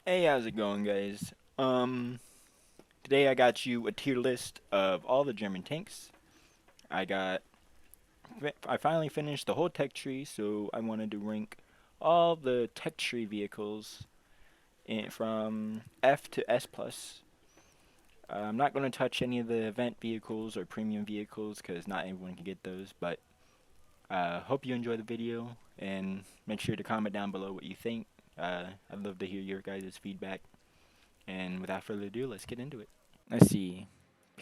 Hey, how's it going, guys? Today I got you a tier list of all the German tanks. I got, I finally finished the whole tech tree, so I wanted to rank all the tech tree vehicles from F to S plus. I'm not going to touch any of the event vehicles or premium vehicles because not everyone can get those. But hope you enjoy the video and make sure to comment down below what you think. I'd love to hear your guys' feedback. And without further ado, let's get into it. Let's see.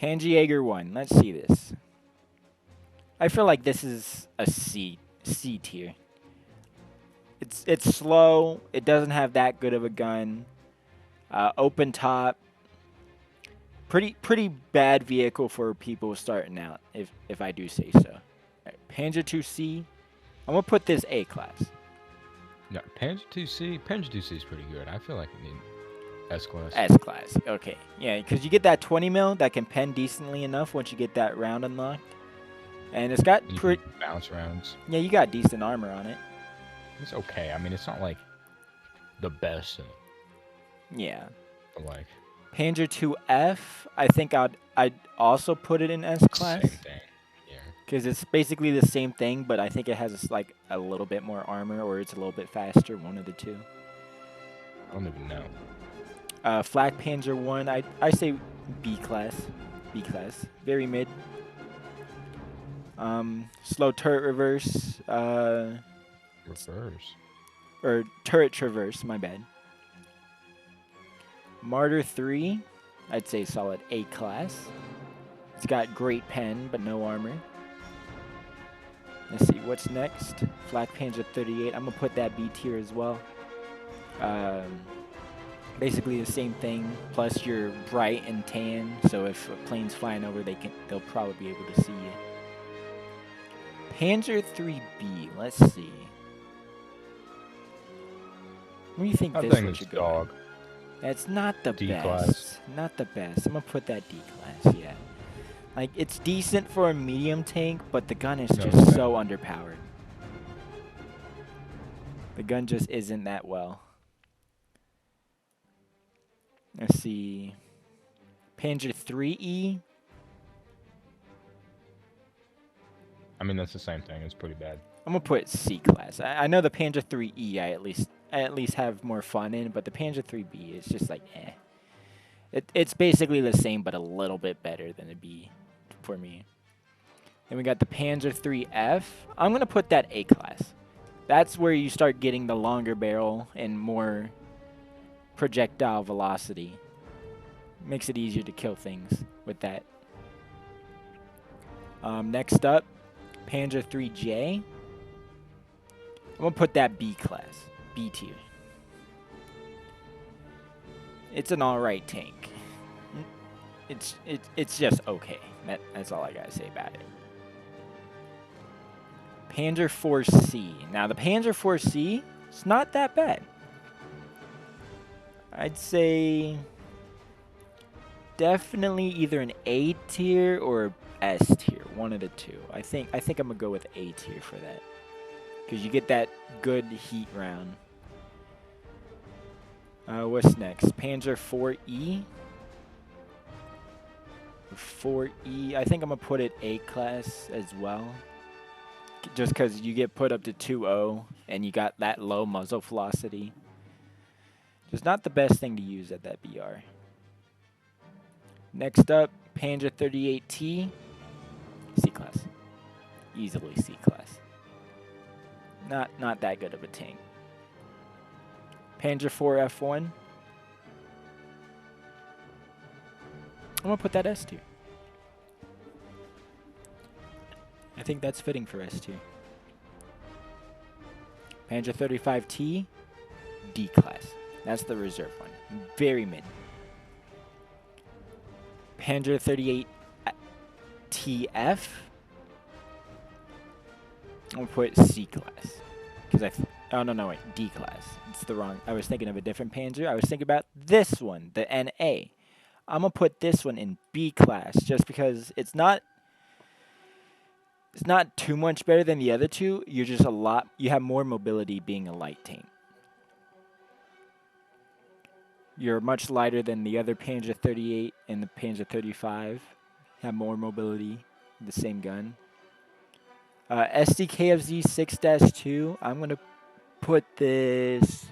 Panjäger 1. Let's see this. I feel like this is a C tier. It's slow. It doesn't have that good of a gun. Open top. Pretty bad vehicle for people starting out, if I do say so. Right, Panzer 2C. I'm gonna put this A class. No, Panzer 2C is pretty good. I feel like it need S class. S class. Okay. Yeah, because you get that 20 mil that can pen decently enough once you get that round unlocked. And it's got And you pretty. can bounce rounds. Yeah, you got decent armor on it. It's okay. I mean, it's not like the best, Yeah. but like Panzer 2F, I think I'd also put it in S class same thing. Yeah. because it's basically the same thing, but I think it has like a little bit more armor or it's a little bit faster, one of the two. I don't even know. Flak Panzer 1, I say B class, very mid. Slow turret reverse, Reverse. or turret traverse, my bad. Martyr 3, I'd say solid A class. It's got great pen, but no armor. Let's see, what's next? Flak Panzer 38. I'm going to put that B tier as well. Basically the same thing, plus you're bright and tan, so if a plane's flying over, they'll probably be able to see you. Panzer 3B, let's see. What do you think I this think one it's should go dog. in? That's not the D best. class. Not the best. I'm going to put that D class, yeah. Like, it's decent for a medium tank, but the gun is No, just it's so not. underpowered. The gun just isn't that well. Let's see. Panzer 3E. I mean, that's the same thing. It's pretty bad. I'm gonna put C class. I know the Panzer 3E. I at least have more fun in, but the Panzer 3B is just like eh. It's basically the same, but a little bit better than a B for me. Then we got the Panzer 3F. I'm gonna put that A class. That's where you start getting the longer barrel and more projectile velocity. Makes it easier to kill things with that. Next up, Panzer 3J. I'm gonna put that B class, B tier. It's an alright tank. It's just okay. That's all I gotta say about it. Panzer 4C. Now the Panzer 4C, it's not that bad. I'd say definitely either an A tier or S tier, one of the two. I think I'm gonna go with A tier for that, because you get that good heat round. What's next? Panzer 4E. 4E. I think I'm gonna put it A class as well, just because you get put up to 2.0 and you got that low muzzle velocity. Just not the best thing to use at that BR. Next up, Panzer 38T. C class. Easily C class. Not that good of a tank. Panzer 4F1. I'm gonna put that S tier. I think that's fitting for S tier. Panzer 35T, D class. That's the reserve one. Very mid. Panzer 38 TF. I'm gonna put C class because oh no wait, D class. It's the wrong. I was thinking of a different Panzer. I was thinking about this one, the NA. I'm gonna put this one in B class just because it's not too much better than the other two. You're just you have more mobility being a light tank. You're much lighter than the other Panzer 38 and the Panzer 35. Have more mobility. The same gun. SDKFZ 6-2. I'm gonna put this.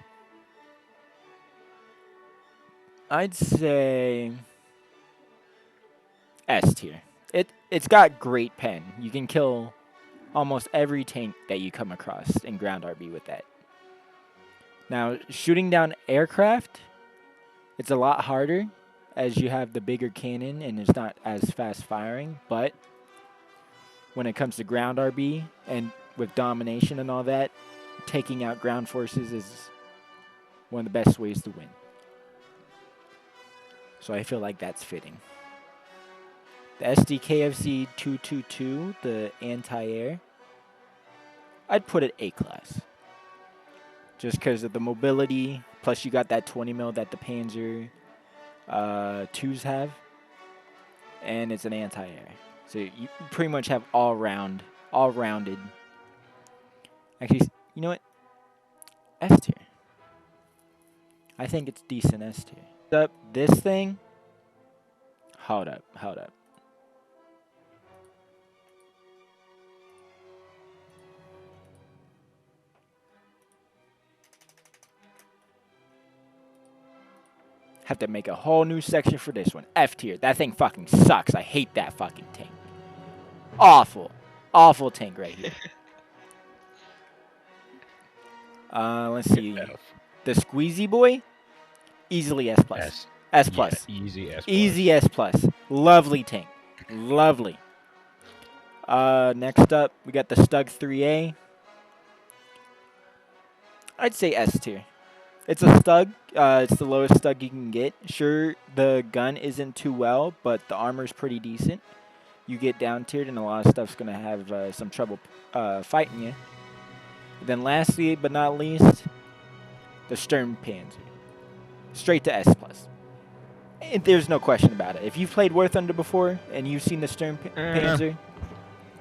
I'd say S tier. It's got great pen. You can kill almost every tank that you come across in ground RB with that. Now, shooting down aircraft, it's a lot harder as you have the bigger cannon and it's not as fast firing, but when it comes to ground RB and with domination and all that, taking out ground forces is one of the best ways to win. So I feel like that's fitting. The SDKFZ 222, the anti-air, I'd put it A-class. Just because of the mobility, plus you got that 20 mil that the Panzer 2s have, and it's an anti-air. So you pretty much have all-rounded. Actually, you know what? S tier. I think it's decent S tier. Up this thing. Hold up. Have to make a whole new section for this one. F tier. That thing fucking sucks. I hate that fucking tank. Awful. Awful tank right here. Let's see. The Squeezy Boy, easily S plus. S plus. Yeah, easy S plus. Easy S plus. Lovely tank. Lovely. Next up, we got the Stug 3A. I'd say S tier. It's a Stug. It's the lowest Stug you can get. Sure, the gun isn't too well, but the armor's pretty decent. You get down tiered, and a lot of stuff's gonna have some trouble fighting you. Then lastly, but not least, the Sturm Panzer. Straight to S plus. And there's no question about it. If you've played War Thunder before and you've seen the Sturm Panzer,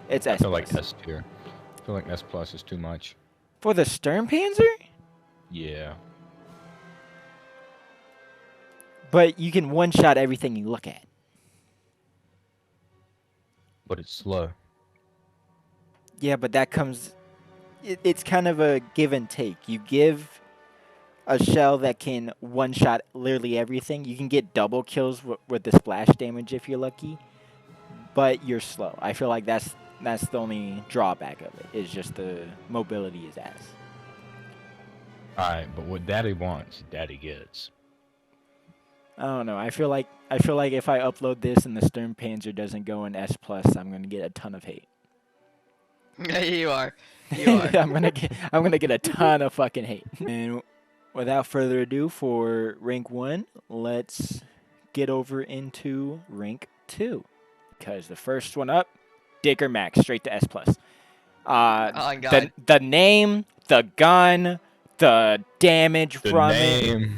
it's S plus. I feel like S tier. I feel like S plus is too much. For the Sturm Panzer? Yeah. But you can one-shot everything you look at. But it's slow. Yeah, but that comes... It's kind of a give and take. You give a shell that can one-shot literally everything. You can get double kills with the splash damage if you're lucky. But you're slow. I feel like that's the only drawback of it. Is just the mobility is ass. Alright, but what Daddy wants, Daddy gets. I don't know. I feel like if I upload this and the Sturm Panzer doesn't go in S plus, I'm gonna get a ton of hate. Yeah, you are. You are. I'm gonna get a ton of fucking hate. And without further ado, for rank 1, let's get over into rank 2. Because the first one up, Dicker Max, straight to S plus. Oh God. The name, the gun, the damage from it.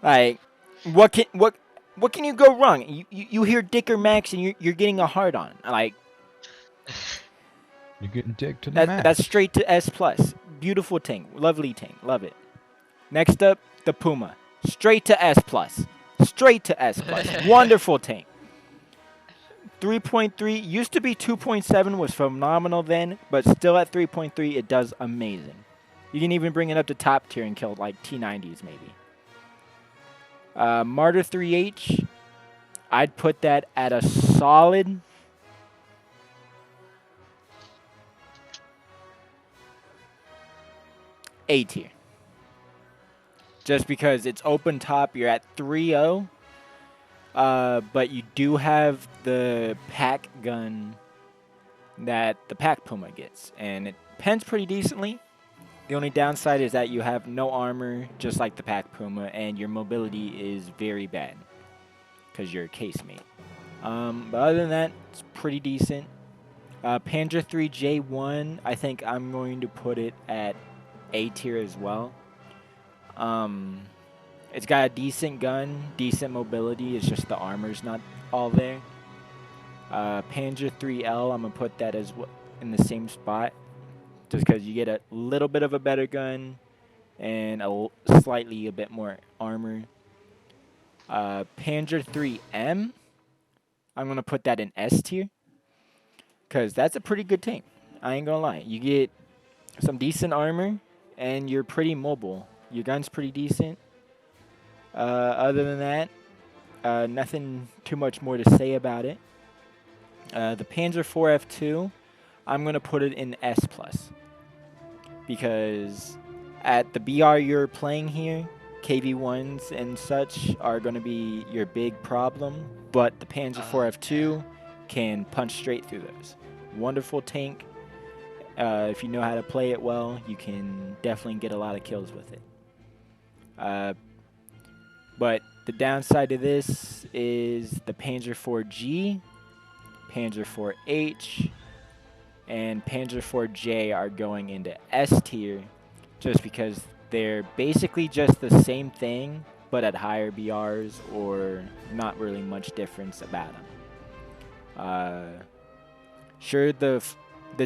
Like, what can you go wrong? You hear Dicker Max and you're getting a hard on. Like, you're getting dick to the max. That's straight to S plus. Beautiful tank, lovely tank, love it. Next up, the Puma, straight to S plus, straight to S plus. Wonderful tank. 3.3 used to be 2.7 was phenomenal then, but still at 3.3 it does amazing. You can even bring it up to top tier and kill like T90s maybe. Martyr 3H, I'd put that at a solid A tier. Just because it's open top, you're at 3-0. But you do have the pack gun that the pack Puma gets. And it pens pretty decently. The only downside is that you have no armor, just like the pack Puma, and your mobility is very bad because you're a casemate. But other than that, it's pretty decent. Panzer 3 J1, I think I'm going to put it at A tier as well. It's got a decent gun, decent mobility. It's just the armor's not all there. Panzer 3L, I'm going to put that as in the same spot. Just because you get a little bit of a better gun and slightly a bit more armor. Panzer 3M, I'm going to put that in S tier because that's a pretty good tank. I ain't going to lie. You get some decent armor and you're pretty mobile. Your gun's pretty decent. Other than that, nothing too much more to say about it. The Panzer 4F2, I'm going to put it in S+. Because at the BR you're playing here, KV-1s and such are going to be your big problem. But the Panzer 4F2 can punch straight through those. Wonderful tank. If you know how to play it well, you can definitely get a lot of kills with it. But the downside to this is the Panzer 4G, Panzer 4H, and Panzer 4J are going into S tier just because they're basically just the same thing, but at higher BRs or not really much difference about them. Sure, the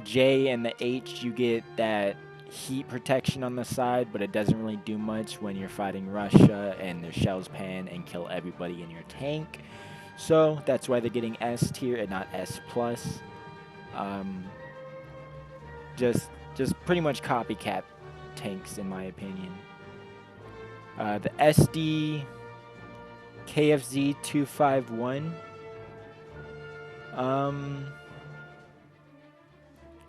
J and the H, you get that heat protection on the side, but it doesn't really do much when you're fighting Russia and their shells pan and kill everybody in your tank. So that's why they're getting S tier and not S+. Just pretty much copycat tanks in my opinion. The SD KFZ 251.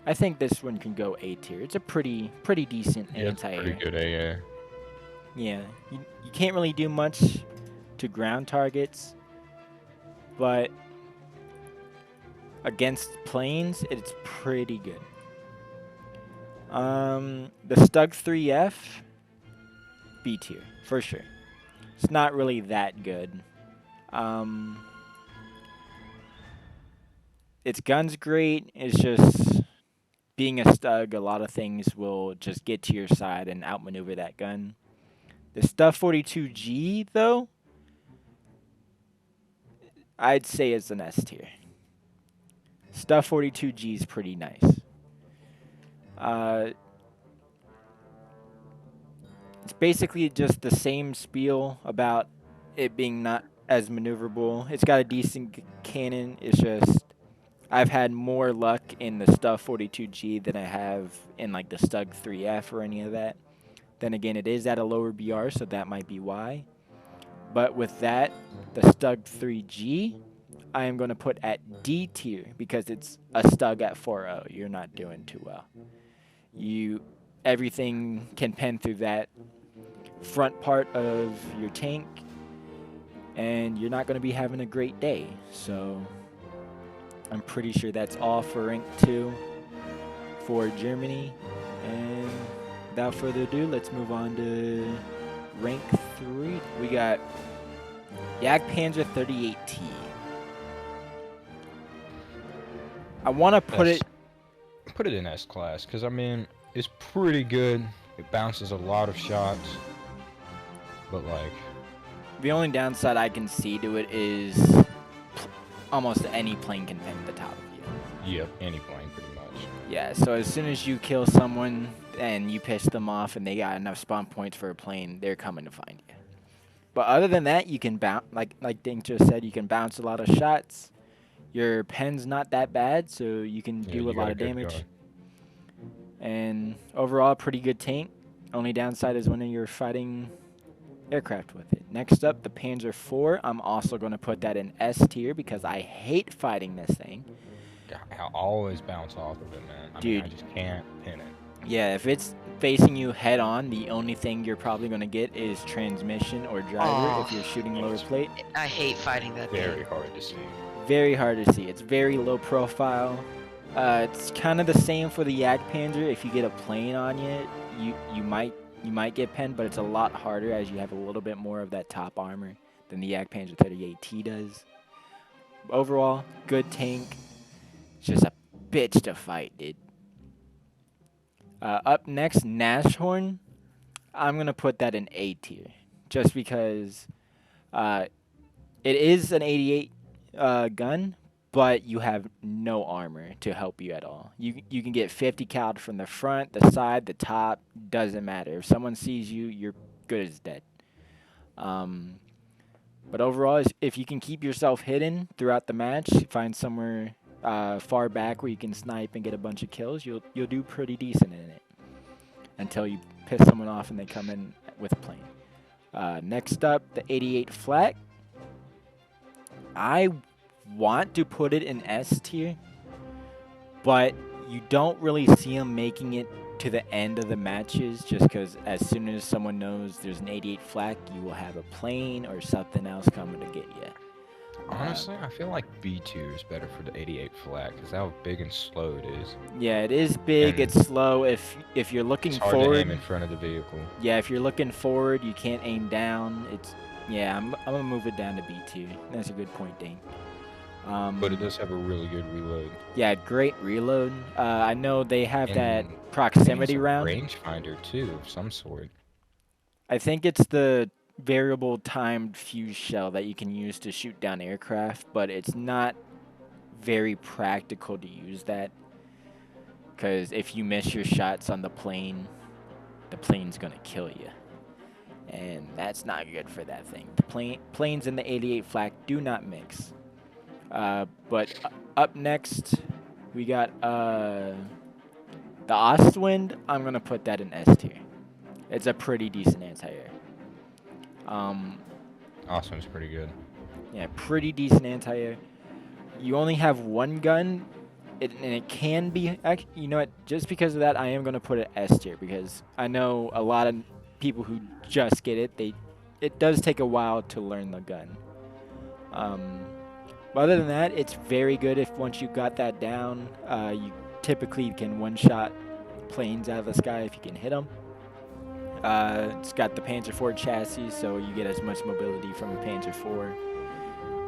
I think this one can go A tier. It's a pretty decent anti-air. Pretty good AA. Yeah, you can't really do much to ground targets, but against planes, it's pretty good. The Stug 3F, B tier, for sure. It's not really that good. Its gun's great, it's just being a Stug, a lot of things will just get to your side and outmaneuver that gun. The Stuff 42G, though, I'd say it's an S tier. Stuff 42G is pretty nice. It's basically just the same spiel about it being not as maneuverable. It's got a decent cannon. It's just I've had more luck in the Stuff 42G than I have in like the Stug 3F or any of that. Then again, it is at a lower BR, so that might be why. But with that, the Stug 3G, I am going to put at D tier because it's a Stug at 4.0. You're not doing too well. Everything can pen through that front part of your tank, and you're not going to be having a great day. So I'm pretty sure that's all for rank 2 for Germany. And without further ado, let's move on to rank 3. We got Jagdpanzer 38T. I want to put it in S class because I mean it's pretty good. It bounces a lot of shots, but like the only downside I can see to it is almost any plane can pin the top of you. Yep, any plane pretty much. Yeah, so as soon as you kill someone and you piss them off and they got enough spawn points for a plane, they're coming to find you. But other than that, you can bounce, like Dink just said, you can bounce a lot of shots. Your pen's not that bad, so you can do a lot of damage. Guard. And overall, pretty good tank. Only downside is when you're fighting aircraft with it. Next up, the Panzer IV. I'm also going to put that in S tier because I hate fighting this thing. I always bounce off of it, man. I mean, I just can't pin it. Yeah, if it's facing you head on, the only thing you're probably going to get is transmission or driver if you're shooting lower plate. I hate fighting that thing. Very hard to see. Very hard to see. It's very low profile. It's kind of the same for the Jagdpanzer. If you get a plane on you, you might get penned, but it's a lot harder as you have a little bit more of that top armor than the Jagdpanzer 38T does. Overall, good tank. It's just a bitch to fight, dude. Up next, Nashorn. I'm going to put that in A tier just because it is an 88 gun, but you have no armor to help you at all. You can get 50 cal from the front, the side, the top, doesn't matter. If someone sees you, you're good as dead. Um, but overall, if you can keep yourself hidden throughout the match, find somewhere far back where you can snipe and get a bunch of kills, you'll do pretty decent in it until you piss someone off and they come in with a plane. Next up, the 88 Flak. I want to put it in S tier, but you don't really see them making it to the end of the matches just because as soon as someone knows there's an 88 Flak, you will have a plane or something else coming to get you. Honestly, I feel like B tier is better for the 88 Flak because how big and slow it is. Yeah, it is big. And it's slow. If you're looking It's hard forward, to aim in front of the vehicle. yeah, if you're looking forward, you can't aim down. I'm gonna move it down to B tier. That's a good point, Dane. But it does have a really good reload. Yeah, great reload. I know they have And that I think proximity it's a round. rangefinder too, of some sort. I think it's the variable timed fuse shell that you can use to shoot down aircraft, but it's not very practical to use that because if you miss your shots on the plane's gonna kill you, and that's not good for that thing. The planes and the 88 Flak do not mix. But up next, we got the Ostwind. I'm gonna put that in S tier. It's a pretty decent anti-air. Ostwind's pretty good. Yeah, pretty decent anti-air. You only have one gun, and it can be. You know what? Just because of that, I am gonna put it S tier because I know a lot of people who just get it. It does take a while to learn the gun. But other than that, it's very good. If once you got that down, you typically can one-shot planes out of the sky if you can hit them. It's got the Panzer IV chassis, so you get as much mobility from a Panzer IV.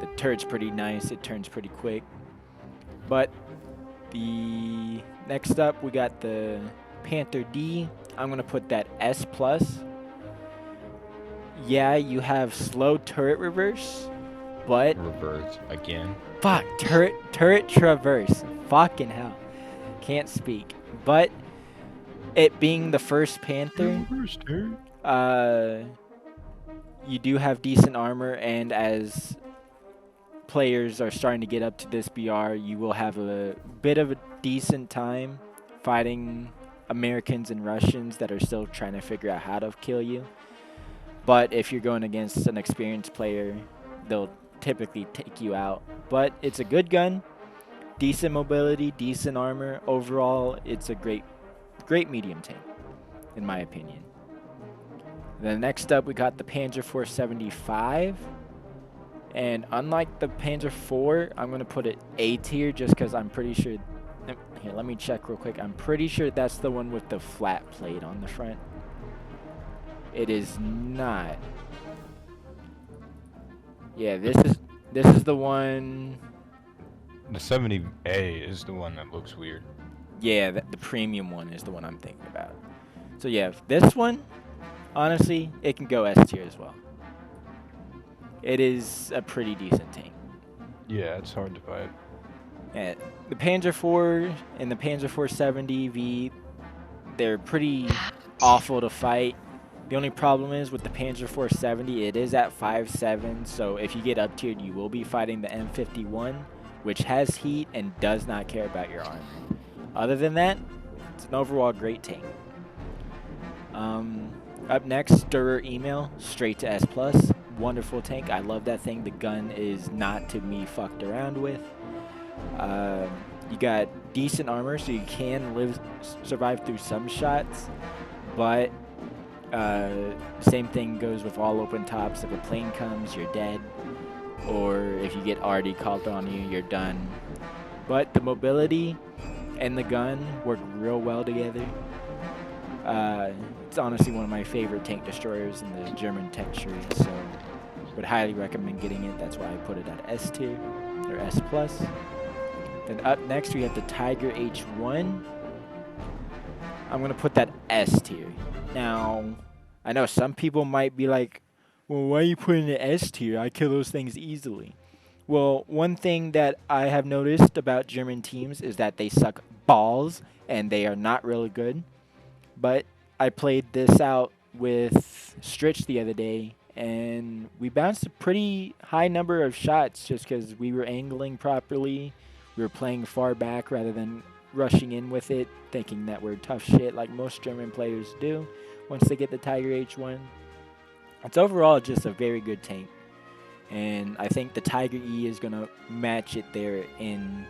The turret's pretty nice. It turns pretty quick. But the next up, we got the Panther D. I'm going to put that S+. Yeah, you have slow turret reverse, but... Reverse again. Fuck, turret traverse. Fucking hell. Can't speak. But it being the first Panther, you do have decent armor, and as players are starting to get up to this BR, you will have a bit of a decent time fighting Americans and Russians that are still trying to figure out how to kill you. But if you're going against an experienced player, they'll typically take you out. But it's a good gun, decent mobility, decent armor. Overall, it's a great medium tank, in my opinion. Then next up, we got the Panzer 475. And unlike the Panzer IV, I'm going to put it A tier just because I'm pretty sure... Here, let me check real quick. I'm pretty sure that's the one with the flat plate on the front. It is not. Yeah, this is the one... The 70A is the one that looks weird. Yeah, the premium one is the one I'm thinking about. So yeah, this one, honestly, it can go S tier as well. It is a pretty decent tank. Yeah, it's hard to fight. Yeah, the Panzer IV and the Panzer 470V, they're pretty awful to fight. The only problem is with the Panzer 470, it is at 5.7, so if you get up tiered, you will be fighting the M51, which has heat and does not care about your armor. Other than that, it's an overall great tank. Up next, Stirrer Email, straight to S+. Wonderful tank. I love that thing. The gun is not to be fucked around with. You got decent armor, so you can survive through some shots, but same thing goes with all open tops. If a plane comes, you're dead, or if you get RD called on you, you're done. But the mobility and the gun work real well together. It's honestly one of my favorite tank destroyers in the German tech tree, so would highly recommend getting it. That's why I put it at S tier or S+. Then up next we have the Tiger H1. I'm gonna put that S tier. Now, I know some people might be like, well, why are you putting it S tier? I kill those things easily. Well, one thing that I have noticed about German teams is that they suck balls and they are not really good. But I played this out with Stritch the other day, and we bounced a pretty high number of shots just because we were angling properly. We were playing far back rather than rushing in with it, thinking that we're tough shit like most German players do once they get the Tiger H1. It's overall just a very good tank. And I think the Tiger E is going to match it there in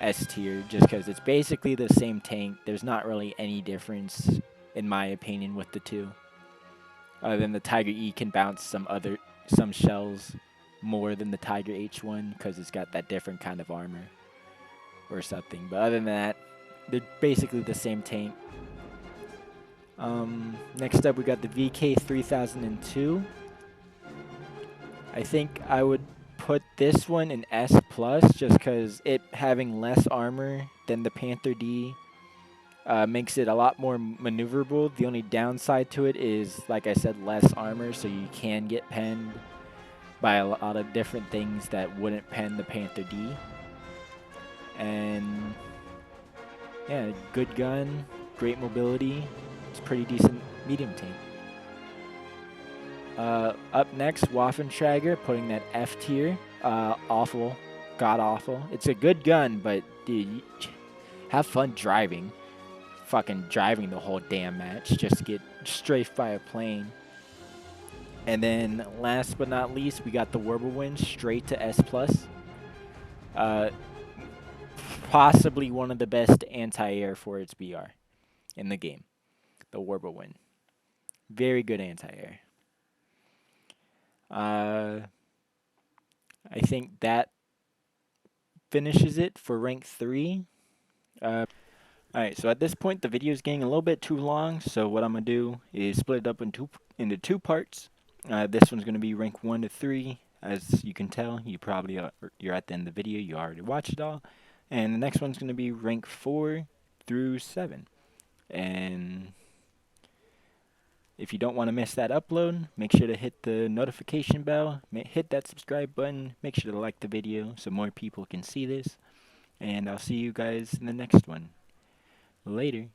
S tier just because it's basically the same tank. There's not really any difference, in my opinion, with the two. Other than the Tiger E can bounce some shells more than the Tiger H1 because it's got that different kind of armor or something. But other than that, they're basically the same tank. Next up, we got the VK 3002. I think I would put this one in S+, just because it having less armor than the Panther D makes it a lot more maneuverable. The only downside to it is, like I said, less armor, so you can get penned by a lot of different things that wouldn't pen the Panther D. And yeah, good gun, great mobility. It's a pretty decent medium tank. Up next, Waffentrager, putting that F tier. Awful. God awful. It's a good gun, but dude, have fun driving. Fucking driving the whole damn match just to get strafed by a plane. And then last but not least, we got the Whirlwind straight to S+. Possibly one of the best anti-air for its BR in the game. The Whirlwind. Very good anti-air. I think that finishes it for rank 3. Alright, so at this point the video is getting a little bit too long, so what I'm going to do is split it up into two parts. This one's going to be rank 1 to 3. As you can tell, you're at the end of the video, you already watched it all. And the next one's going to be rank 4 through 7. And if you don't want to miss that upload, make sure to hit the notification bell, hit that subscribe button, make sure to like the video so more people can see this. And I'll see you guys in the next one. Later.